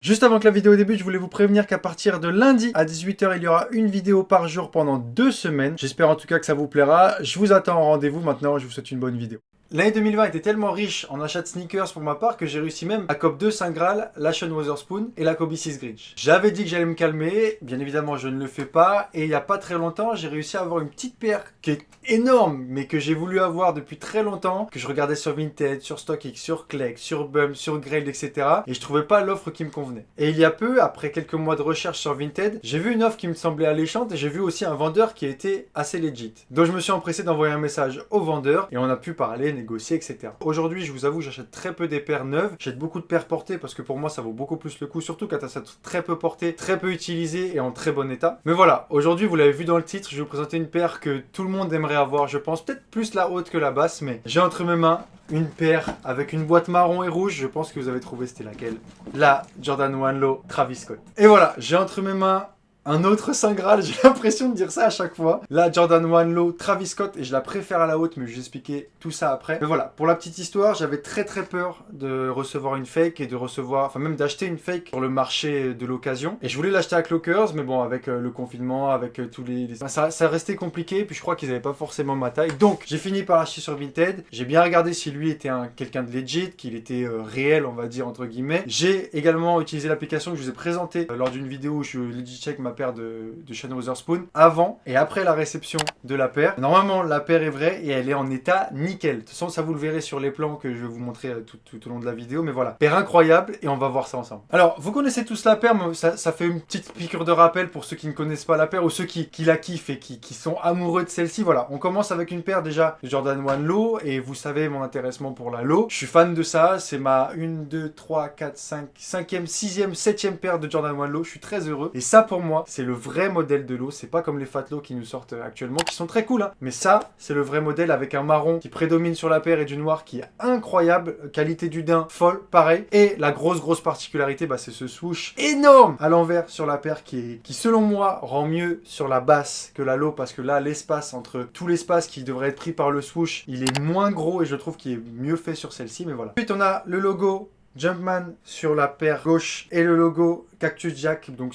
Juste avant que la vidéo débute, je voulais vous prévenir qu'à partir de lundi à 18 h, il y aura une vidéo par jour pendant 2 semaines. J'espère en tout cas que ça vous plaira. Je vous attends en rendez-vous maintenant, je vous souhaite une bonne vidéo. L'année 2020 était tellement riche en achats de sneakers pour ma part que j'ai réussi même à COP 2 Saint Graal, la Sean Wotherspoon et la Kobe 6 Grinch. J'avais dit que j'allais me calmer, bien évidemment je ne le fais pas, et il n'y a pas très longtemps j'ai réussi à avoir une petite paire qui est énorme, mais que j'ai voulu avoir depuis très longtemps, que je regardais sur Vinted, sur StockX, sur Clegg, sur Bum, sur Grailed, etc. Et je trouvais pas l'offre qui me convenait. Et il y a peu, après quelques mois de recherche sur Vinted, j'ai vu une offre qui me semblait alléchante et j'ai vu aussi un vendeur qui était assez legit. Donc je me suis empressé d'envoyer un message au vendeur et on a pu parler, négocier, etc. Aujourd'hui, je vous avoue, j'achète très peu des paires neuves. J'achète beaucoup de paires portées parce que pour moi, ça vaut beaucoup plus le coup, surtout quand ça très peu porté, très peu utilisé et en très bon état. Mais voilà, aujourd'hui, vous l'avez vu dans le titre, je vais vous présenter une paire que tout le monde aimerait avoir, je pense. Peut-être plus la haute que la basse, mais j'ai entre mes mains une paire avec une boîte marron et rouge. Je pense que vous avez trouvé c'était laquelle. La Jordan 1 Low Travis Scott. Et voilà, j'ai entre mes mains un autre Saint Graal, j'ai l'impression de dire ça à chaque fois. La Jordan 1 Low Travis Scott, et je la préfère à la haute, mais je vais expliquer tout ça après. Mais voilà, pour la petite histoire, j'avais très peur de recevoir une fake et de recevoir, enfin même d'acheter une fake sur le marché de l'occasion. Et je voulais l'acheter à Clockers, mais bon, avec le confinement, avec tous ça restait compliqué, puis je crois qu'ils n'avaient pas forcément ma taille. Donc, j'ai fini par l'acheter sur Vinted. J'ai bien regardé si lui était quelqu'un de legit, qu'il était réel, on va dire, entre guillemets. J'ai également utilisé l'application que je vous ai présentée lors d'une vidéo où je legit check ma paire de Sean Wotherspoon avant et après la réception de la paire. Normalement, la paire est vraie et elle est en état nickel. De toute façon, ça vous le verrez sur les plans que je vais vous montrer tout au long de la vidéo. Mais voilà, paire incroyable et on va voir ça ensemble. Alors, vous connaissez tous la paire, mais ça fait une petite piqûre de rappel pour ceux qui ne connaissent pas la paire ou ceux qui la kiffent et qui sont amoureux de celle-ci. Voilà, on commence avec une paire déjà de Jordan 1 Low et vous savez mon intéressement pour la Low. Je suis fan de ça. C'est ma 1, 2, 3, 4, 5, 5e, 6e, 7e paire de Jordan 1 Low. Je suis très heureux. Et ça, pour moi, c'est le vrai modèle de Low. C'est pas comme les Fat Low qui nous sortent actuellement, qui sont très cool, hein. Mais ça, c'est le vrai modèle avec un marron qui prédomine sur la paire et du noir qui est incroyable. Qualité du daim, folle, pareil. Et la grosse particularité, bah, c'est ce swoosh énorme à l'envers sur la paire qui selon moi, rend mieux sur la basse que la Low parce que là, l'espace entre tout l'espace qui devrait être pris par le swoosh, il est moins gros et je trouve qu'il est mieux fait sur celle-ci, mais voilà. Ensuite, on a le logo Jumpman sur la paire gauche et le logo Cactus Jack, donc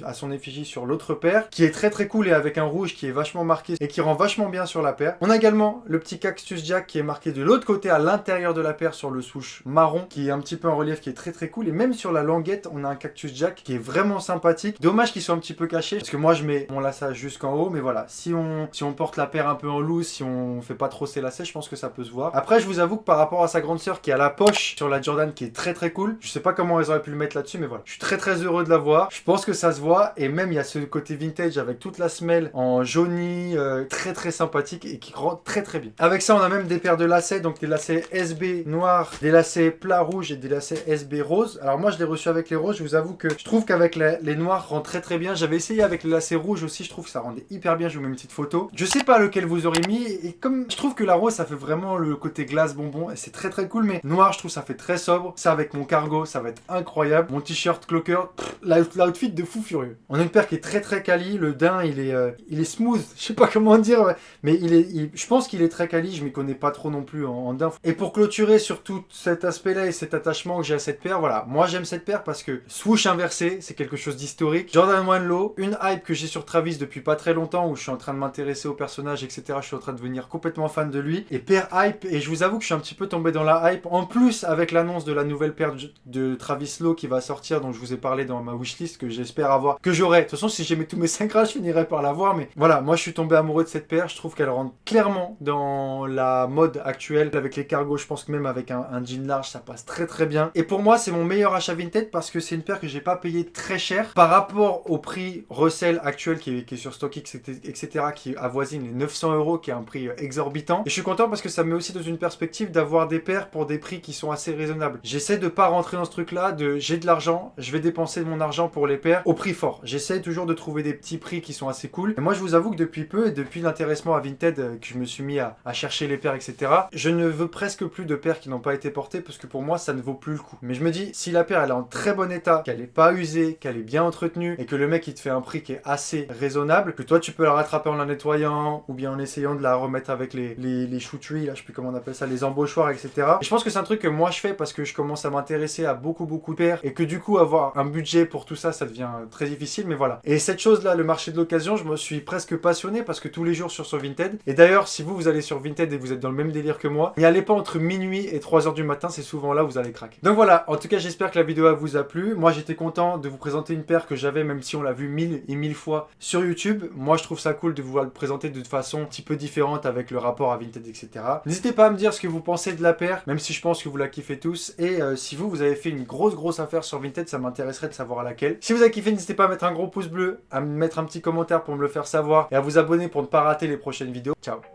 à son effigie sur l'autre paire, qui est très cool et avec un rouge qui est vachement marqué et qui rend vachement bien sur la paire. On a également le petit Cactus Jack qui est marqué de l'autre côté à l'intérieur de la paire sur le swoosh marron, qui est un petit peu en relief, qui est très cool. Et même sur la languette, on a un Cactus Jack qui est vraiment sympathique. Dommage qu'il soit un petit peu caché, parce que moi je mets mon laçage jusqu'en haut, mais voilà, si on porte la paire un peu en loose, si on fait pas trop ses lacets, je pense que ça peut se voir. Après, je vous avoue que par rapport à sa grande sœur qui a la poche sur la Jordan qui est très cool, je sais pas comment ils auraient pu le mettre là-dessus, mais voilà. Je suis très heureux de la voir. Je pense que ça se voit. Et même, il y a ce côté vintage avec toute la semelle en jaunie, très sympathique et qui rend très bien. Avec ça, on a même des paires de lacets. Donc, des lacets SB noirs, des lacets plat rouge et des lacets SB rose. Alors, moi, je l'ai reçu avec les roses. Je vous avoue que je trouve qu'avec les noirs, rend très bien. J'avais essayé avec les lacets rouges aussi. Je trouve que ça rendait hyper bien. Je vous mets une petite photo. Je sais pas lequel vous aurez mis. Et comme je trouve que la rose, ça fait vraiment le côté glace bonbon. Et c'est très cool. Mais noir, je trouve ça fait très sobre. Ça, avec mon cargo, ça va être incroyable. Mon t-shirt Clocker, l'outfit de fou furieux. On a une paire qui est très quali. Le daim, il est smooth. Je sais pas comment dire, mais je pense qu'il est très quali. Je m'y connais pas trop non plus en daim. Et pour clôturer sur tout cet aspect-là et cet attachement que j'ai à cette paire, voilà. Moi, j'aime cette paire parce que swoosh inversé, c'est quelque chose d'historique. Jordan 1 Low, une hype que j'ai sur Travis depuis pas très longtemps où je suis en train de m'intéresser au personnage, etc. Je suis en train de devenir complètement fan de lui. Et paire hype, et je vous avoue que je suis un petit peu tombé dans la hype. En plus, avec l'annonce de la nouvelle paire de Travis Low qui va sortir, dont je vous ai parlé dans ma wishlist, que j'espère avoir, que j'aurai. De toute façon, si j'ai mis tous mes 5 rages, je finirai par l'avoir. Mais voilà, moi je suis tombé amoureux de cette paire. Je trouve qu'elle rentre clairement dans la mode actuelle. Avec les cargos, je pense que même avec un jean large, ça passe très bien. Et pour moi, c'est mon meilleur achat Vinted parce que c'est une paire que j'ai pas payé très cher par rapport au prix resell actuel qui est sur StockX, etc., qui avoisine les 900 €, qui est un prix exorbitant. Et je suis content parce que ça me met aussi dans une perspective d'avoir des paires pour des prix qui sont assez raisonnables. J'essaie de pas rentrer dans ce truc-là j'ai de l'argent, je vais dépenser mon argent pour les paires au prix fort. J'essaie toujours de trouver des petits prix qui sont assez cool. Et moi, je vous avoue que depuis peu, et depuis l'intéressement à Vinted, que je me suis mis à chercher les paires, etc., je ne veux presque plus de paires qui n'ont pas été portées parce que pour moi, ça ne vaut plus le coup. Mais je me dis, si la paire, elle est en très bon état, qu'elle n'est pas usée, qu'elle est bien entretenue, et que le mec, il te fait un prix qui est assez raisonnable, que toi, tu peux la rattraper en la nettoyant, ou bien en essayant de la remettre avec les chouteries, là, je sais plus comment on appelle ça, les embauchoirs, etc. Et je pense que c'est un truc que moi, je fais parce que je commence à m'intéresser à beaucoup de paires et que du coup avoir un budget pour tout ça, ça devient très difficile, mais voilà. Et cette chose-là, le marché de l'occasion, je me suis presque passionné parce que tous les jours sur Vinted. Et d'ailleurs, si vous allez sur Vinted et vous êtes dans le même délire que moi, n'y allez pas entre minuit et 3h du matin, c'est souvent là où vous allez craquer. Donc voilà, en tout cas, j'espère que la vidéo vous a plu. Moi, j'étais content de vous présenter une paire que j'avais, même si on l'a vu 1000 et 1000 fois sur YouTube. Moi, je trouve ça cool de vous le présenter de façon un petit peu différente avec le rapport à Vinted, etc. N'hésitez pas à me dire ce que vous pensez de la paire, même si je pense que vous la kiffez tous. Et si vous avez fait une grosse affaire sur Vinted, ça m'intéresserait de savoir à laquelle. Si vous avez kiffé, n'hésitez pas à mettre un gros pouce bleu, à me mettre un petit commentaire pour me le faire savoir et à vous abonner pour ne pas rater les prochaines vidéos. Ciao!